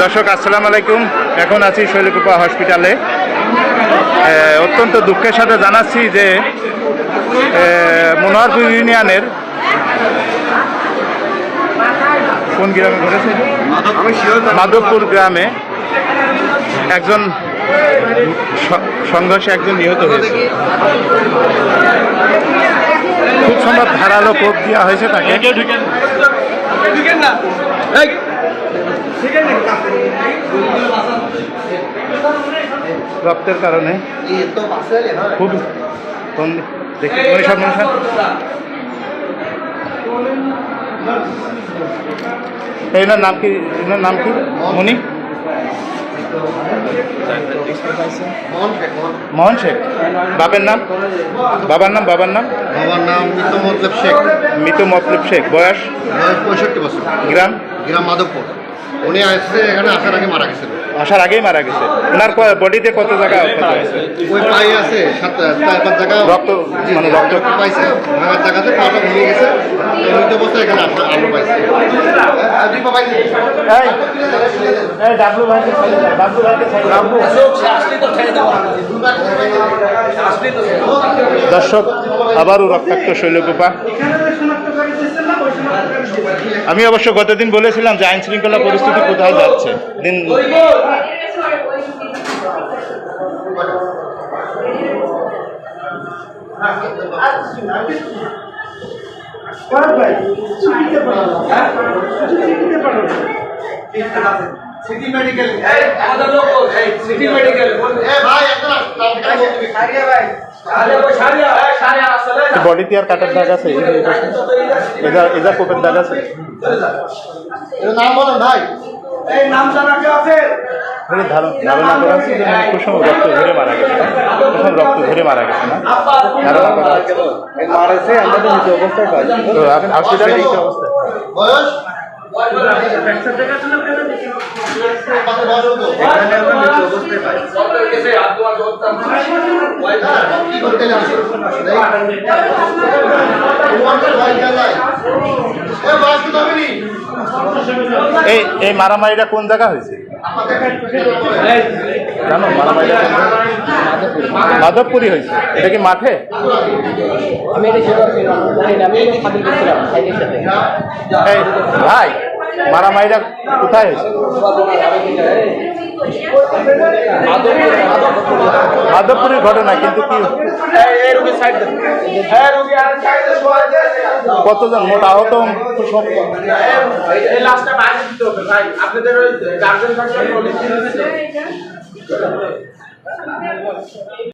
দর্শক আসসালামু আলাইকুম। এখন আছি শৈলকুপা হসপিটালে। অত্যন্ত দুঃখের সাথে জানাচ্ছি যে মনোহরপুর ইউনিয়নের কোন গ্রামে ঘটেছে, মাধবপুর গ্রামে একজন সংঘর্ষে একজন নিহত হয়েছে। খুব সম্ভব ধারালো কোপ দেওয়া হয়েছে তাকে। রক্তের কারণে খুব এনার নাম কি? এনার নাম কি? মনি মোহন শেখ। বাবার নাম মৃত মতলব শেখ। শেখ। বয়স 65 বছর। গ্রাম মাধবপুর। উনি আসছে এখানে আসার আগেই মারা গেছে। ওনার বডিতে কত জায়গা ওই পায়ে আছে 4-5 জায়গা রক্ত, মানে রক্ত পাইছে। ভাঙার জায়গাতে পাটা ভেঙে গেছে। মৃত অবস্থায় এখানে আলো পাইছে। দর্শক, আবারও রক্তাক্ত শৈলকুপা। আমি অবশ্য গতদিন বলেছিলাম যে আইন শৃঙ্খলা পরিস্থিতি কোথায় যাচ্ছে। দিন সিটি মেডিকেল আমাদের লোক সিটি মেডিকেল ভাই আপনারা ভাই বডিতে আর কাটার দাগ আছে, এটা কোপের দাগ আছে। এর নাম বলেন ভাই, এই নাম জানা কি আছে? ধারণা করা হচ্ছে যে কুসুম রক্ত ধরে মারা গেছে। না ধারণা করা হচ্ছে মারাছে। আমাদের নিচে অবস্থায় পাই তো আপনি হসপিটালে এই অবস্থা। বয়স এই মারামারিটা কোন জায়গা হয়েছে জানো? মারামারিটা মাধবপুরি হয়েছে। এটা কি মাঠে? এই ভাই, মারামারিটা কোথায় হয়েছে? মাধবপুরের ঘটনা, কিন্তু কি কতজন মোট আহত?